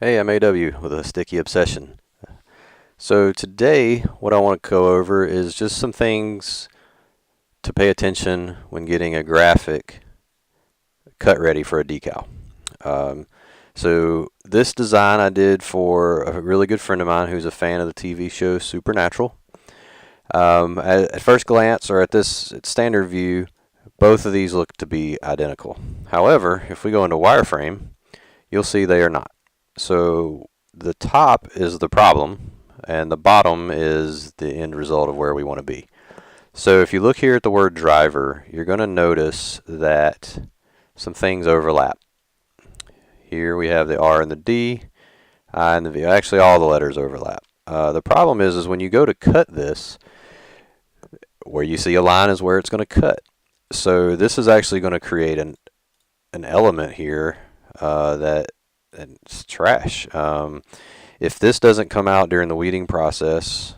Hey, I'm AW with a sticky obsession. So today what I want to go over is just some things to pay attention when getting a graphic cut ready for a decal. Um, so this design I did for a really good friend of mine who's a fan of the TV show Supernatural. At first glance, or at this standard view, both of these look to be identical. However, if we go into Wireframe, you'll see they are not. So the top is the problem, and the bottom is the end result of where we want to be. So if you look here at the word driver, you're going to notice that some things overlap. Here we have the R and the D, I and the V. Actually, all the letters overlap. The problem is when you go to cut this, where you see a line is where it's going to cut. So this is actually going to create an element here that it's trash. If this doesn't come out during the weeding process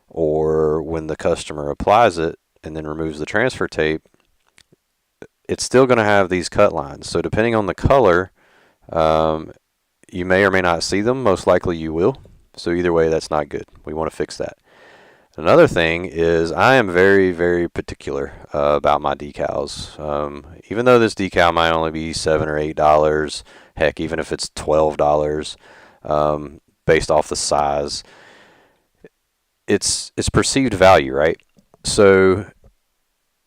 or when the customer applies it and then removes the transfer tape, it's still going to have these cut lines. So depending on the color, you may or may not see them. Most likely you will. So either way, that's not good. We want to fix that. Another thing is I am very, very particular about my decals. Even though this decal might only be $7 or $8, heck, even if it's $12, based off the size, it's perceived value, right? So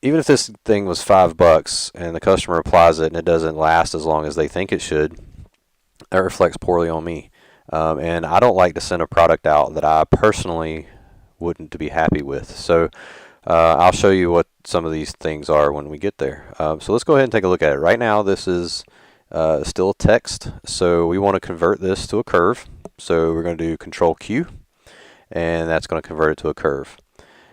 even if this thing was $5 and the customer applies it and it doesn't last as long as they think it should, that reflects poorly on me. And I don't like to send a product out that I personally wouldn't to be happy with. So I'll show you what some of these things are when we get there. So let's go ahead and take a look at it. Right now this is still text, so we want to convert this to a curve. So we're going to do Control Q, and that's going to convert it to a curve.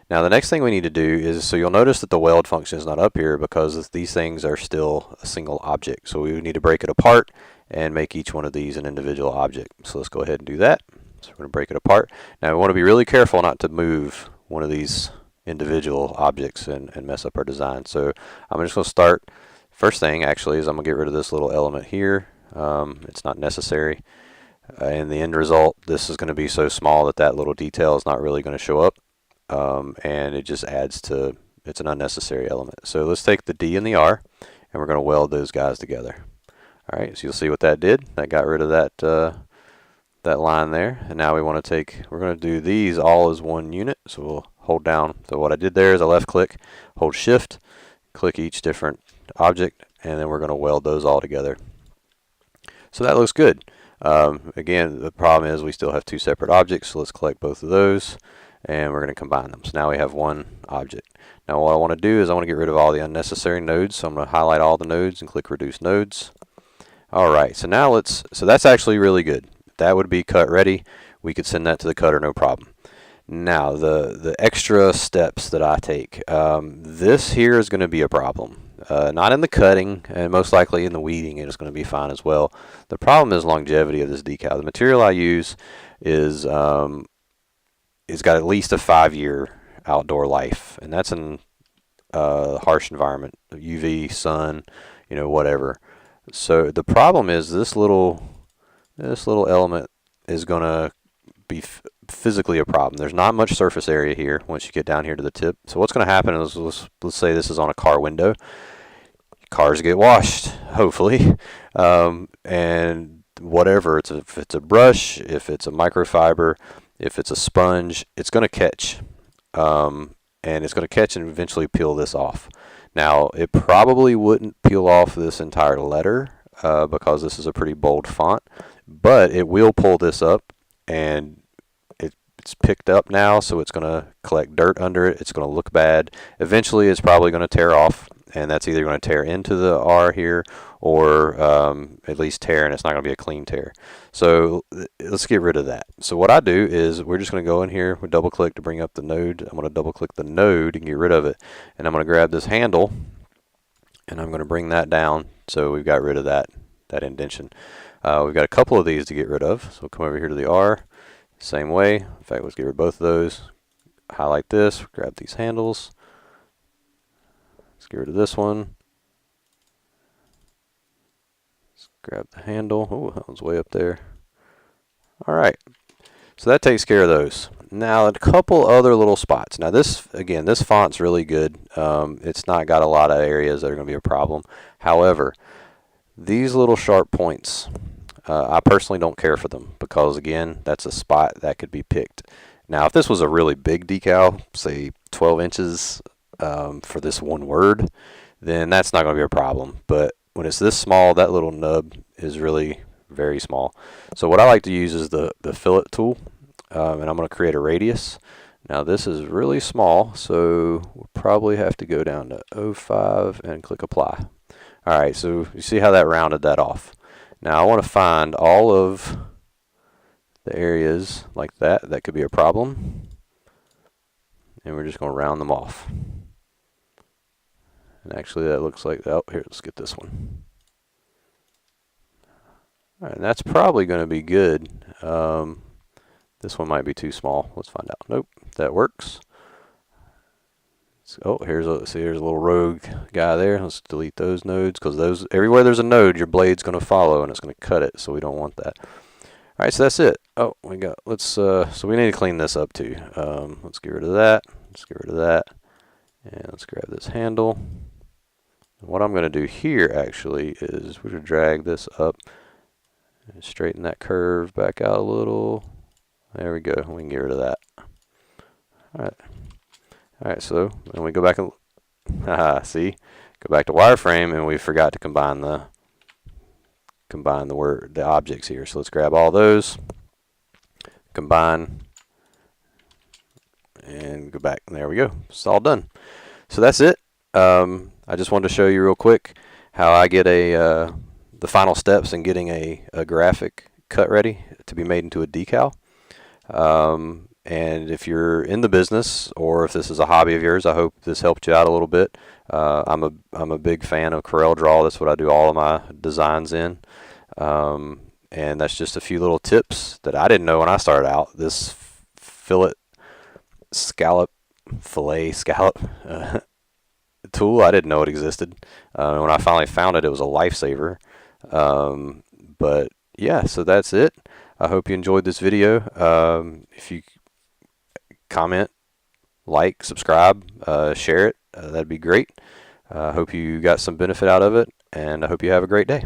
Now the next thing we need to do is, so you'll notice that the weld function is not up here because these things are still a single object. So we need to break it apart and make each one of these an individual object. So let's go ahead and do that. So we're going to break it apart. Now we want to be really careful not to move one of these individual objects and mess up our design. So I'm just going to start. First thing actually is I'm going to get rid of this little element here. It's not necessary. In the end result, this is going to be so small that that little detail is not really going to show up. And it just adds to, it's an unnecessary element. So let's take the D and the R and we're going to weld those guys together. Alright, so you'll see what that did. That got rid of that line there. And now we want to take, we're going to do these all as one unit. So we'll hold down. So what I did there is I left click, hold shift, click each different object, and then we're going to weld those all together. So that looks good. Again, the problem is we still have two separate objects, so let's collect both of those and we're going to combine them. So now we have one object. Now what I want to do is I want to get rid of all the unnecessary nodes, so I'm going to highlight all the nodes and click Reduce Nodes. Alright, so now so that's actually really good. That would be cut ready. We could send that to the cutter, no problem. Now the extra steps that I take. This here is going to be a problem. Not in the cutting, and most likely in the weeding it is going to be fine as well. The problem is longevity of this decal. The material I use is it's got at least a 5-year outdoor life, and that's in harsh environment, UV, sun, whatever. So the problem is this little element is going to be physically a problem. There's not much surface area here once you get down here to the tip. So what's going to happen is, let's say this is on a car window. Cars get washed, hopefully, and whatever, if it's a brush, if it's a microfiber, if it's a sponge, it's going to catch, and it's going to catch and eventually peel this off. Now it probably wouldn't peel off this entire letter because this is a pretty bold font, but it will pull this up, and it's picked up now, so it's going to collect dirt under it. It's going to look bad. Eventually it's probably going to tear off, and that's either going to tear into the R here or at least tear, and it's not going to be a clean tear. So let's get rid of that. So what I do is we're just going to go in here, we double click to bring up the node. I'm going to double click the node and get rid of it, and I'm going to grab this handle and I'm going to bring that down so we've got rid of that indentation. We've got a couple of these to get rid of, so we'll come over here to the R, same way. In fact, let's get rid of both of those. Highlight this, grab these handles. Let's get rid of this one. Let's grab the handle. Oh, that one's way up there. Alright, so that takes care of those. Now a couple other little spots. Now this, again, this font's really good. It's not got a lot of areas that are going to be a problem. However, these little sharp points, I personally don't care for them because, again, that's a spot that could be picked. Now if this was a really big decal, say 12 inches for this one word, then that's not going to be a problem. But when it's this small, that little nub is really very small. So what I like to use is the fillet tool, and I'm going to create a radius. Now this is really small, so we'll probably have to go down to 0.5 and click apply. Alright, so you see how that rounded that off. Now I want to find all of the areas like that that could be a problem, and we're just going to round them off. And actually that looks like, oh, here, let's get this one. All right, and that's probably going to be good. This one might be too small. Let's find out. Nope, that works. Oh, here's a little rogue guy there. Let's delete those nodes, because those, everywhere there's a node, your blade's going to follow and it's going to cut it. So we don't want that. All right, so that's it. Oh, we got. Let's. So we need to clean this up too. Let's get rid of that. Let's get rid of that, and let's grab this handle. What I'm going to do here actually is we're going to drag this up and straighten that curve back out a little. There we go. We can get rid of that. All right, so then we go back and see, go back to wireframe, and we forgot to combine the objects here. So let's grab all those, combine, and go back. And there we go. It's all done. So that's it. I just wanted to show you real quick how I get the final steps in getting a graphic cut ready to be made into a decal. And if you're in the business, or if this is a hobby of yours, I hope this helped you out a little bit. I'm a big fan of CorelDraw. That's what I do all of my designs in. And that's just a few little tips that I didn't know when I started out. This fillet scallop tool, I didn't know it existed. When I finally found it, it was a lifesaver. But yeah, so that's it. I hope you enjoyed this video. If you comment, like, subscribe, share it, that'd be great. I hope you got some benefit out of it, and I hope you have a great day.